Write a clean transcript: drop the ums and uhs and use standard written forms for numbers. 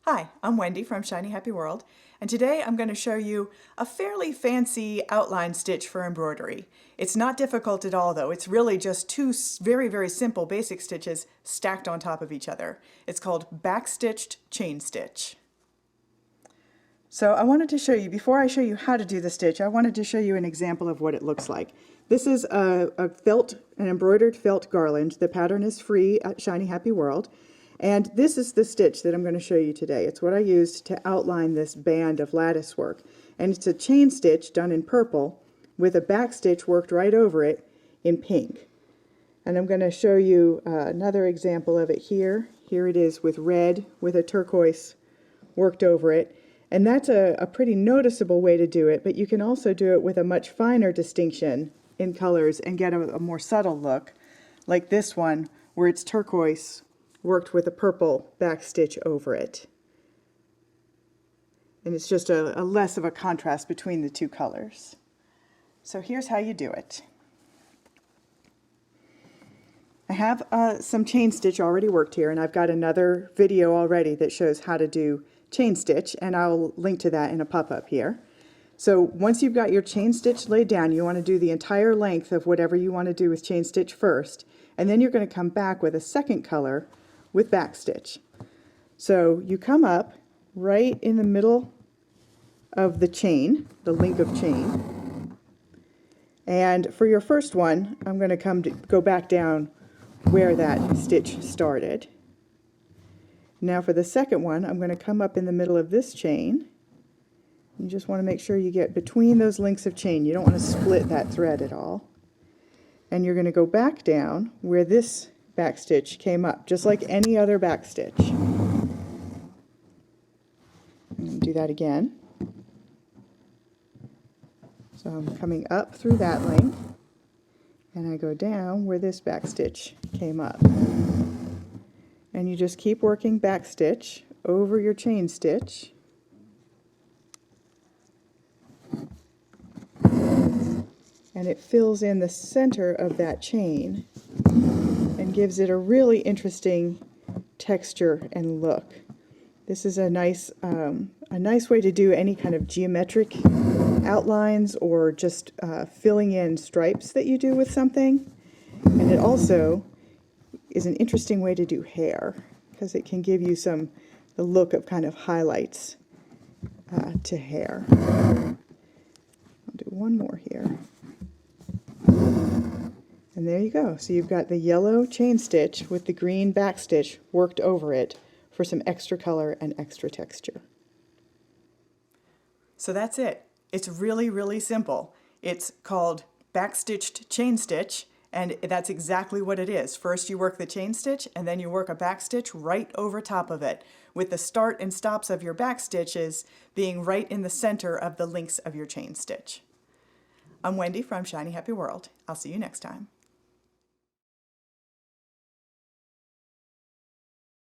Hi, I'm Wendy from Shiny Happy World, and today I'm going to show you a fairly fancy outline stitch for embroidery. It's not difficult at all though, it's really just two very simple basic stitches stacked on top of each other. It's called Backstitched chain stitch. So I wanted to show you, before I show you how to do the stitch, I wanted to show you an example of what it looks like. This is an embroidered felt garland. The pattern is free at Shiny Happy World. And this is the stitch that I'm going to show you today. It's what I used to outline this band of lattice work. And it's a chain stitch done in purple with a back stitch worked right over it in pink. And I'm going to show you another example of it here. Here it is with red with a turquoise worked over it. And that's a pretty noticeable way to do it, but you can also do it with a much finer distinction in colors and get a more subtle look, like this one where it's turquoise worked with a purple back stitch over it. And it's just a less of a contrast between the two colors. So here's how you do it. I have some chain stitch already worked here, and I've got another video already that shows how to do chain stitch, and I'll link to that in a pop-up here. So once you've got your chain stitch laid down, you want to do the entire length of whatever you want to do with chain stitch first, and then you're going to come back with a second color with back stitch. So you come up right in the middle of the chain, the link of chain, and for your first one I'm going to go back down where that stitch started. Now for the second one I'm going to come up in the middle of this chain. You just want to make sure you get between those links of chain. You don't want to split that thread at all. And you're going to go back down where this back stitch came up, just like any other back stitch. And do that again. So I'm coming up through that length, and I go down where this back stitch came up. And you just keep working back stitch over your chain stitch. And it fills in the center of that chain and gives it a really interesting texture and look. This is a nice way to do any kind of geometric outlines or just filling in stripes that you do with something. And it also is an interesting way to do hair because it can give you the look of kind of highlights to hair. I'll do one more here. And there you go. So you've got the yellow chain stitch with the green back stitch worked over it for some extra color and extra texture. So that's it. It's really simple. It's called Backstitched chain stitch, and that's exactly what it is. First you work the chain stitch, and then you work a back stitch right over top of it, with the start and stops of your back stitches being right in the center of the links of your chain stitch. I'm Wendy from Shiny Happy World. I'll see you next time.